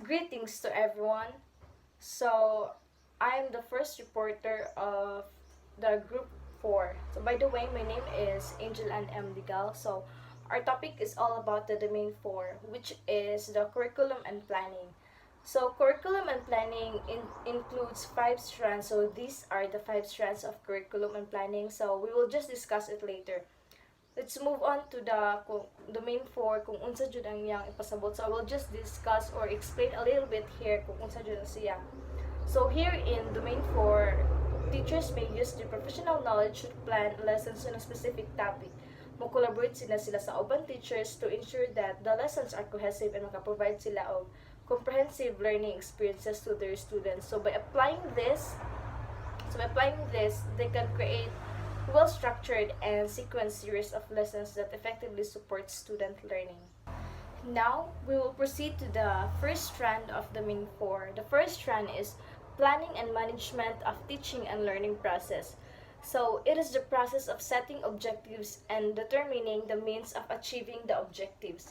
Greetings to everyone. So, I'm the first reporter of the group 4. So, by the way, my name is Angel Ann M. Digal. So, our topic is all about the domain 4, which is the curriculum and planning. So, curriculum and planning includes 5 strands. So, these are the 5 strands of curriculum and planning. So, we will just discuss it later. Let's move on to the domain 4 kung unsa jud ang iyang ipasabot. So I will just discuss or explain a little bit here kung unsa jud siya. So here in domain 4, teachers may use their professional knowledge to plan lessons on a specific topic. Mo-collaborate sila sa ubang teachers to ensure that the lessons are cohesive and maka-provide sila og comprehensive learning experiences to their students. So by applying this, they can create well-structured and sequenced series of lessons that effectively support student learning. Now, we will proceed to the first strand of domain 4. The first strand is planning and management of teaching and learning process. So, it is the process of setting objectives and determining the means of achieving the objectives.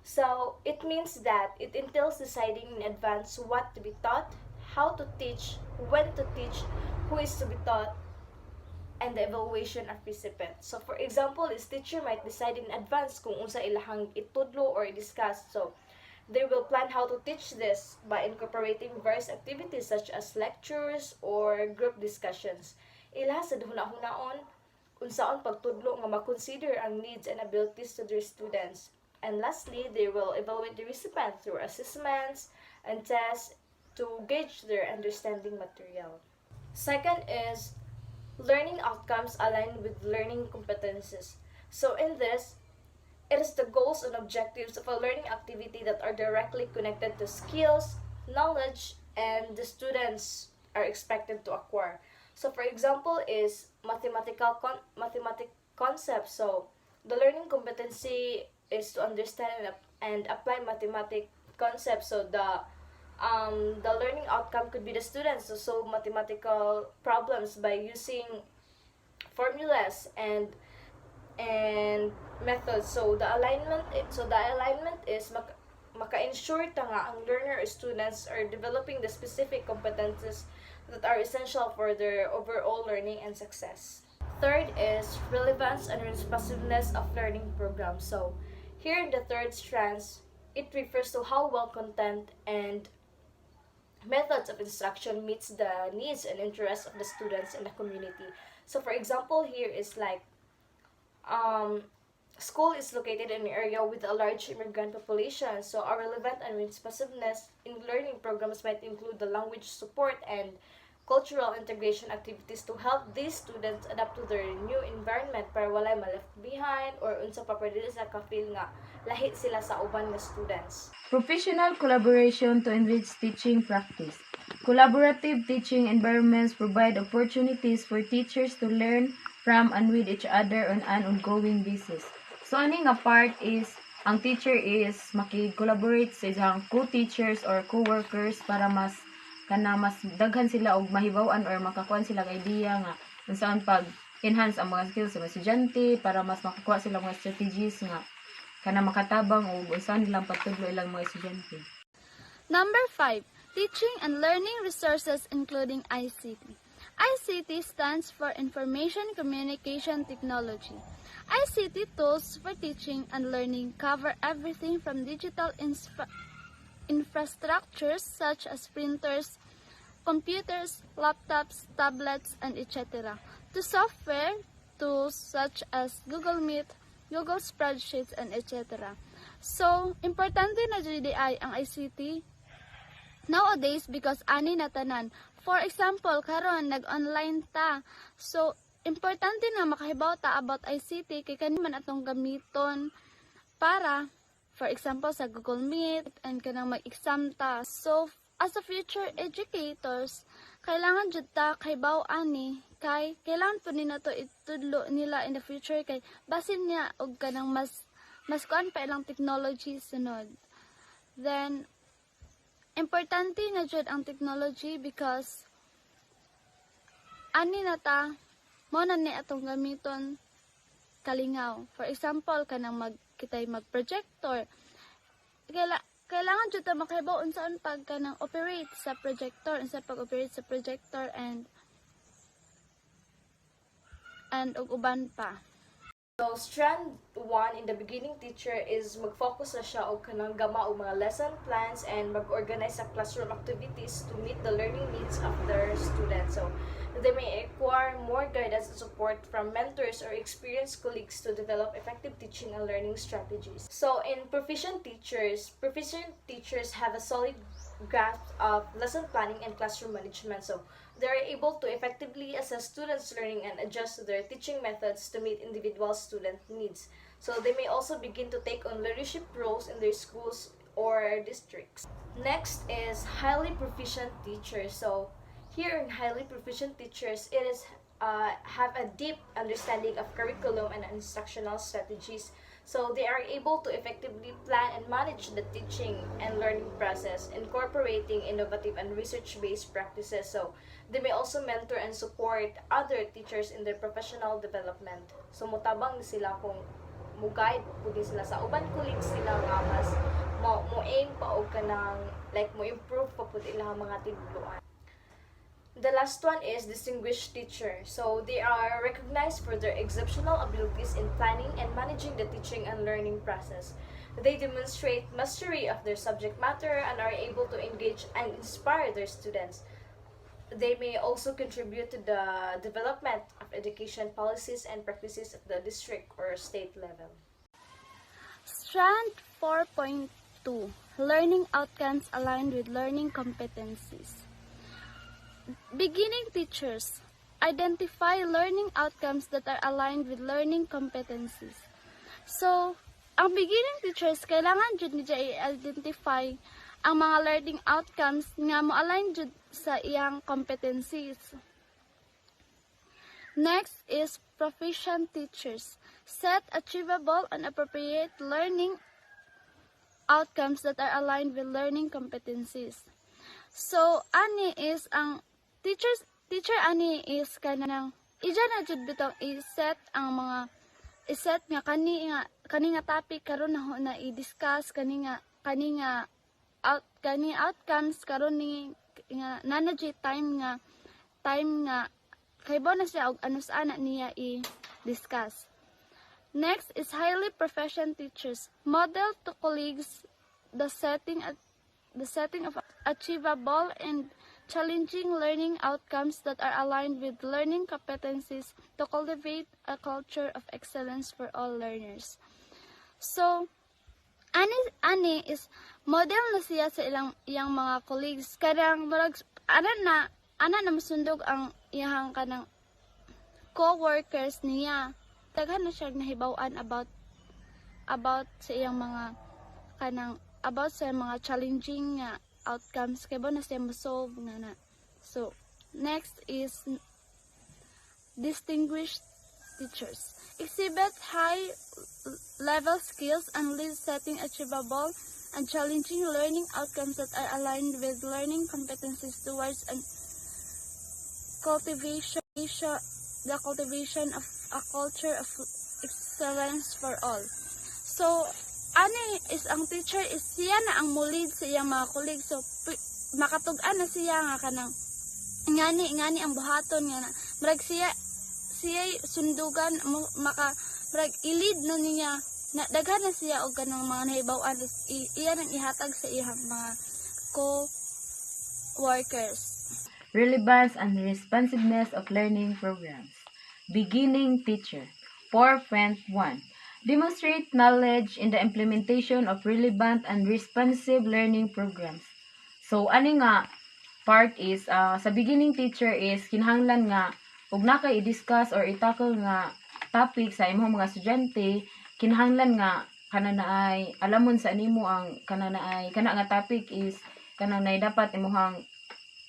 So, it means that it entails deciding in advance what to be taught, how to teach, when to teach, who is to be taught, and the evaluation of recipients. So for example, this teacher might decide in advance kung unsa ilahang itudlo or discuss. So they will plan how to teach this by incorporating various activities such as lectures or group discussions. Ila sa hunahunahon unsaon pagtudlo nga ma-consider ang needs and abilities to their students. And lastly, they will evaluate the recipient through assessments and tests to gauge their understanding material. Second is learning outcomes aligned with learning competencies. So in this, it is the goals and objectives of a learning activity that are directly connected to skills, knowledge, and the students are expected to acquire. So for example is mathematic concepts. So the learning competency is to understand and apply mathematic concepts. So the learning outcome could be the students to solve mathematical problems by using formulas and methods. So the alignment is maka-ensure ta nga ang learner or students are developing the specific competencies that are essential for their overall learning and success. Third is relevance and responsiveness of learning programs. So here in the third strands, it refers to how well content and methods of instruction meets the needs and interests of the students and the community. So for example, here is like school is located in an area with a large immigrant population. So our relevant and responsiveness in learning programs might include the language support and cultural integration activities to help these students adapt to their new environment para walay ma-left behind or unsa pa pwede sa ka-feel nga lahi sila sa uban nga students. Professional collaboration to enrich teaching practice. Collaborative teaching environments provide opportunities for teachers to learn from and with each other on an ongoing basis. So, ani nga part is, ang teacher is maki-collaborate sa isang co-teachers or co-workers para mas daghan sila og mahibaw-an or makakuha sila ng idea nga unsaon pag-enhance ang mga skills sa mga estudyante para mas makakuha sila mga strategies nga kana makatabang o unsaon nilang pagtudlo ilang mga estudyante. Number 5. Teaching and learning resources including ICT. ICT stands for Information Communication Technology. ICT tools for teaching and learning cover everything from digital infrastructures such as printers, computers, laptops, tablets, and etc. to software tools such as Google Meet, Google Spreadsheets, and etc. So, importante na jud ay ang ICT nowadays because ani na tanan. For example, karon nag-online ta. So, importante na makahibaw ta about ICT kay kani man atong gamiton para for example sa Google Meet and kanang mag-exam ta. So, as a future educators, kailangan jud ta kahibaw ani kay kailangan po nila to itudlo nila in the future kay basin niya og kanang mas kuan pa ilang technology sunod. Then importante na jud ang technology because ani na ta mo na ni atong gamiton kalingaw. For example, kanang kitay mag-projector. kailangan jud ta makahibaw unsaon pag kanang operate sa projector, unsa pag-operate sa projector and ug uban pa. So, strand 1 in the beginning teacher is mag-focus na siya og kanang gama og mga lesson plans and mag-organize sa classroom activities to meet the learning needs of their students. So, they may acquire more guidance and support from mentors or experienced colleagues to develop effective teaching and learning strategies. So, in proficient teachers have a solid grasp of lesson planning and classroom management. So, they are able to effectively assess students' learning and adjust their teaching methods to meet individual student needs. So they may also begin to take on leadership roles in their schools or districts. Next is highly proficient teachers. So here in highly proficient teachers, it is have a deep understanding of curriculum and instructional strategies. So they are able to effectively plan and manage the teaching and learning process, incorporating innovative and research-based practices. So they may also mentor and support other teachers in their professional development. So mutabang sila kung mo-guide pudi sila sa uban colleagues sila nga mas mo-aim pa og kanang like mo-improve pa pud ilang mga tidluan. The last one is distinguished teacher. So they are recognized for their exceptional abilities in planning and managing the teaching and learning process. They demonstrate mastery of their subject matter and are able to engage and inspire their students. They may also contribute to the development of education policies and practices at the district or state level. Strand 4.2 Learning outcomes aligned with learning competencies. Beginning teachers identify learning outcomes that are aligned with learning competencies. So, ang beginning teachers kailangan jud nila i-identify ang mga learning outcomes nga mo-align jud sa iyang competencies. Next is proficient teachers. Set achievable and appropriate learning outcomes that are aligned with learning competencies. So, ani is ang teacher ani is kanang ija na jud bitong i-set nga kani nga topic karon na i-discuss kani outcomes karon ni nga nanay time nga kaybo na siya og ano sa ana niya i-discuss. Next is highly proficient teachers. Model to colleagues the setting of achievable and challenging learning outcomes that are aligned with learning competencies to cultivate a culture of excellence for all learners. So, ani is model na siya sa iyang mga colleagues. Karang ana na masundog ang iyang kanang co-workers niya. Daghan na siya nahibaw-an about sa iyang mga kanang about sa mga challenging outcomes kay ba na siya ma-solve na. So, next is distinguished teachers. Exhibit high level skills and lead setting achievable and challenging learning outcomes that are aligned with learning competencies towards the cultivation of a culture of excellence for all. So, ani is ang teacher is siya na ang mulid sa iyang mga colleagues. So, makatug-an na siya nga kanang ngani ang buhaton nga na. Marag siya sundugan marag i-lead na niya na daghan na siya og kanang mga nahibaw-an iya nang ihatag sa iyang mga co-workers. Relevance and responsiveness of learning programs. Beginning teacher. 4.1 Demonstrate knowledge in the implementation of relevant and responsive learning programs. So, ani nga part is, sa beginning teacher is, kinahanglan nga, ug na kay i-discuss or i-tackle nga topic sa imong mga estudyante, kinahanglan nga, kananaay, alamon sa nimo ang kananaay, kana nga topic is, kananaay dapat imuhang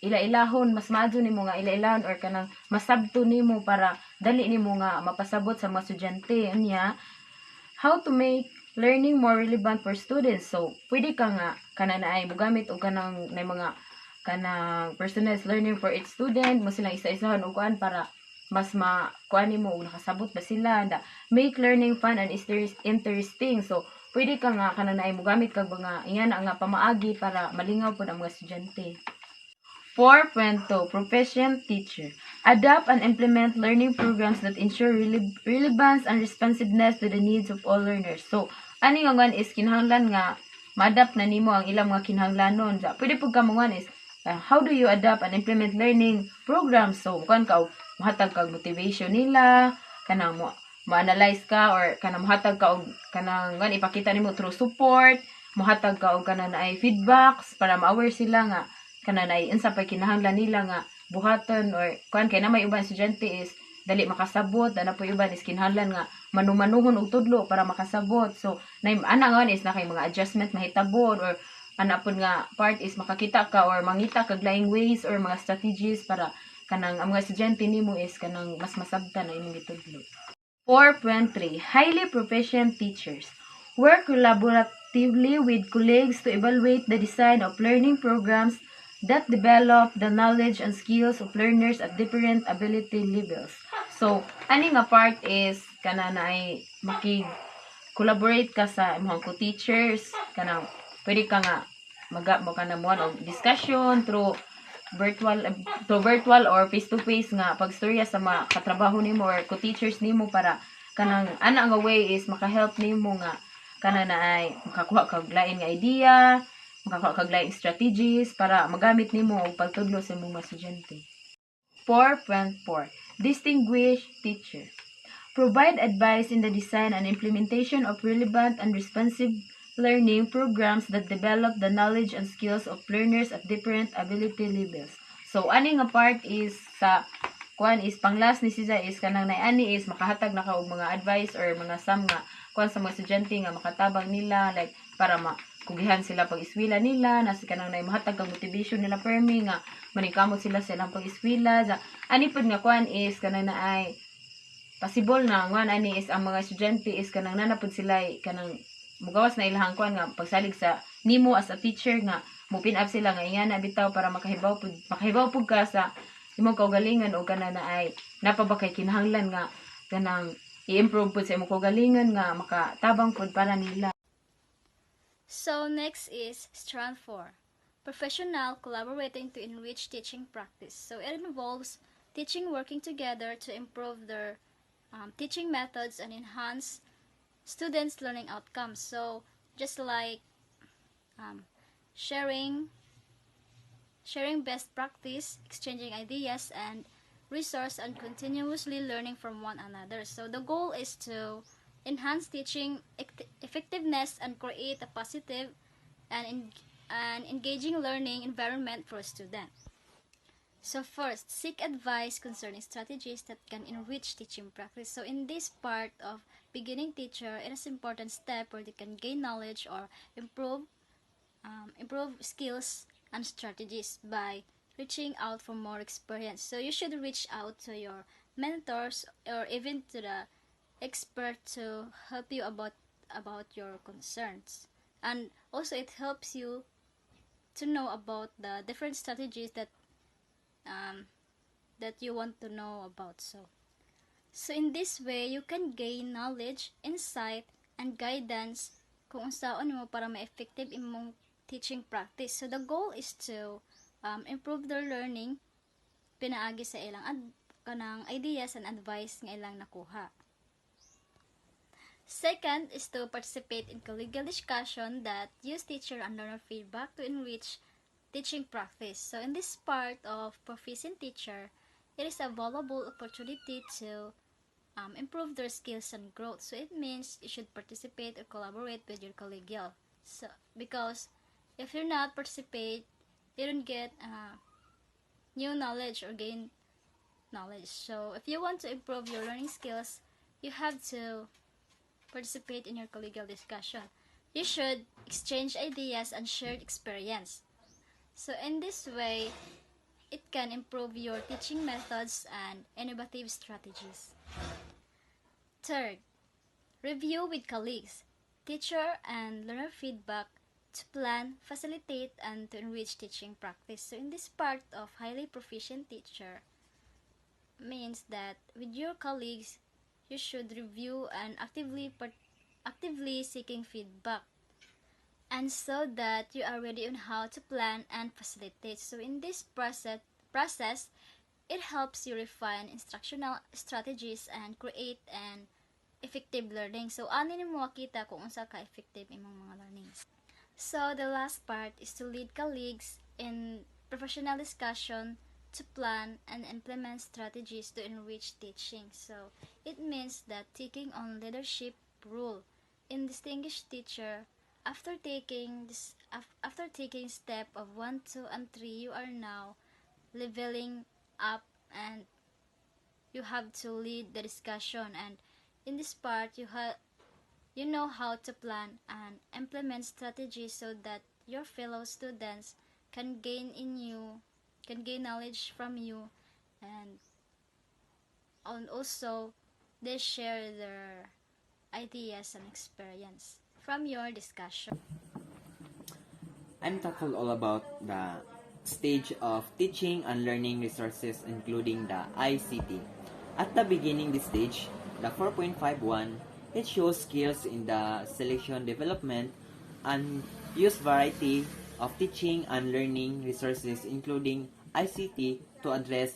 ila-ilahon, mas maadyo nimo nga ila-ilahon or kanang masabto nimo para dali nimo nga mapasabot sa mga estudyante. Anya, how to make learning more relevant for students. So, pwede ka nga kananaay mogamit og kanang may mga kanang personalized learning for each student, mo silang isa-isahan og kuan para mas kuan nimo og nakasabot ba sila, and make learning fun and interesting. So, pwede ka nga kanang naay mo gamit kag mga ingana nga pamaagi para malingaw pud ang mga estudyante. 4.2 Proficient Teacher. Adapt and implement learning programs that ensure relevance and responsiveness to the needs of all learners. So, ani nga one is kinahanglan nga ma-adapt na nimo ang ilang mga kinahanglanon. So, pwede pud ka mo one is how do you adapt and implement learning programs? So, kuan ka mahatag kag motivation nila, kanang mo-analyze ka or kanang mohatag ka og kanang ipakita nimo through support, mohatag ka og kanang ay feedbacks para ma-aware sila nga kanang ay unsa pa kinahanglan nila nga buhaton or kuan kay na may ubang estudyante is dali makasabot, na po iban is kinahanglan nga manumanuhon og tudlo para makasabot. So, ana nga is na kay mga adjustment mahitabon or ana pud nga part is makakita ka or mangita kag laing ways or mga strategies para kanang ang mga estudyante nimo is kanang mas masabtan na imong gitudlo. 4.3 Highly proficient teachers. Work collaboratively with colleagues to evaluate the design of learning programs that develop the knowledge and skills of learners at different ability levels. So, ani nga part is kana na ay collaborate ka sa imong co-teachers, kanang pwede ka nga mo ka na mo og discussion through virtual or face to face nga pagstorya sa mga katrabaho nimo or co-teachers nimo para kanang ana nga way is maka-help nimo nga kana na ay makakuha kag lain nga idea, makakuha kag lain strategies para magamit nimo og pagtudlo sa imong mga estudyante. 4.4 Distinguished Teacher. Provide advice in the design and implementation of relevant and responsive learning programs that develop the knowledge and skills of learners at different ability levels. So, ani nga part is sa kuan is panglas ni siya is kanang ani is makahatag na ka og mga advice or mga nga kuan sa mga estudyante nga makatabang nila like para kugihan sila pag iskwela nila na kanang mahatag kag motivation nila permi nga maningkamot sila sa ilang pag iskwela. Ani pud nga kuan is kanang ay possible na nga ani is ang mga estudyante is kanang nanapod sila kanang mugawas na ilahang kuan nga pagsalig sa nimo as a teacher nga mo pin up sila nga ingana bitaw para makahibaw pud ka sa imong kaugalingan o kana na ay napaba kay kinahanglan nga kanang i-improve pud sa imong kaugalingan nga makatabang pud para nila. So next is strand 4. Professional collaborating to enrich teaching practice. So it involves teaching working together to improve their teaching methods and enhance students' learning outcomes. So just like sharing best practice, exchanging ideas and resource, and continuously learning from one another. So the goal is to enhance teaching effectiveness and create a positive and engaging learning environment for students. So first, seek advice concerning strategies that can enrich teaching practice. So in this part of beginning teacher, it is an important step where they can gain knowledge or improve skills and strategies by reaching out for more experience. So you should reach out to your mentors or even to the expert to help you about your concerns. And also it helps you to know about the different strategies that you want to know about. So in this way, you can gain knowledge, insight, and guidance kung unsaon mo para ma-effective imong teaching practice. So the goal is to improve their learning pinaagi sa ilang kanang ideas and advice nga ilang nakuha. Second is to participate in collegial discussion that use teacher and learner feedback to enrich teaching practice. So in this part of proficient teacher, it is a valuable opportunity to improve their skills and growth. So it means you should participate or collaborate with your collegial. So because if you're not participate, you don't get new knowledge or gain knowledge. So if you want to improve your learning skills, you have to participate in your collegial discussion. You should exchange ideas and shared experience. So in this way, it can improve your teaching methods and innovative strategies. Third, review with colleagues, teacher and learner feedback to plan, facilitate, and to enrich teaching practice. So in this part of highly proficient teacher means that with your colleagues, you should review and actively seeking feedback, and so that you are ready on how to plan and facilitate. So in this process, it helps you refine instructional strategies and create an effective learning. So ano ni mo makita kung unsa ka effective imong mga learnings. So the last part is to lead colleagues in professional discussion to plan and implement strategies to enrich teaching. So it means that taking on leadership role in distinguished teacher. After taking step of 1, 2, and 3, you are now leveling up and you have to lead the discussion. And in this part, you know how to plan and implement strategies so that your fellow students can gain knowledge from you, and also they share their ideas and experience from your discussion. I'm talking all about the stage of teaching and learning resources including the ICT. At the beginning this stage, the 4.51, it shows skills in the selection development and use variety of teaching and learning resources including ICT to address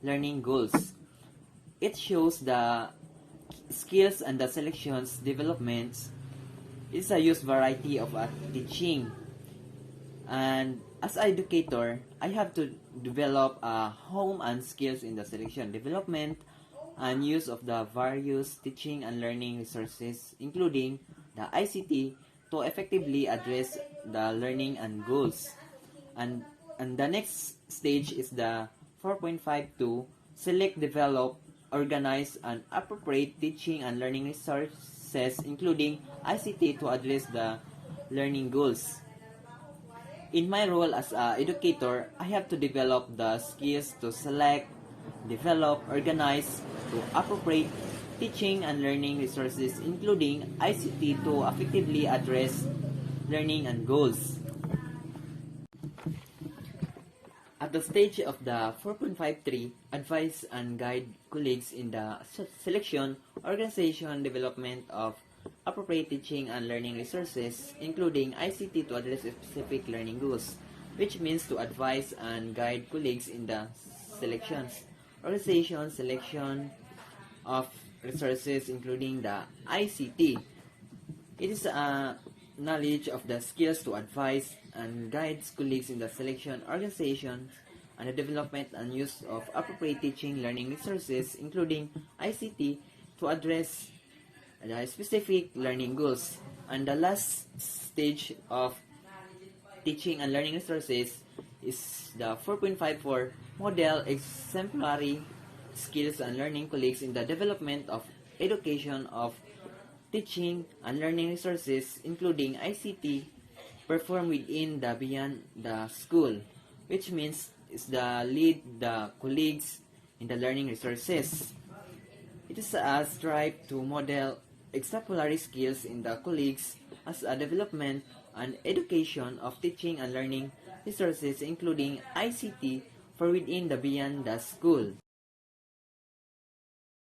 learning goals. It shows the skills and the selections developments. It's a use variety of teaching. And as an educator, I have to develop home and skills in the selection development and use of the various teaching and learning resources, including the ICT, to effectively address the learning and goals. And the next stage is the 4.52, select, develop, organize, and appropriate teaching and learning resources, including ICT, to address the learning goals. In my role as an educator, I have to develop the skills to select, develop, organize, to appropriate teaching and learning resources, including ICT, to effectively address learning and goals. At the stage of the 4.53, advise and guide colleagues in the selection, organization, development of appropriate teaching and learning resources, including ICT, to address specific learning goals, which means to advise and guide colleagues in the selections, organization, selection of resources, including the ICT. It is a knowledge of the skills to advise and guide colleagues in the selection, organization, and the development and use of appropriate teaching learning resources, including ICT, to address the specific learning goals. And the last stage of teaching and learning resources is the 4.54, model exemplary skills and learning colleagues in the development of education of teaching and learning resources, including ICT, performed within the beyond the school, which means is the lead the colleagues in the learning resources. It is a strive to model exemplary skills in the colleagues as a development and education of teaching and learning resources, including ICT, for within the beyond the school.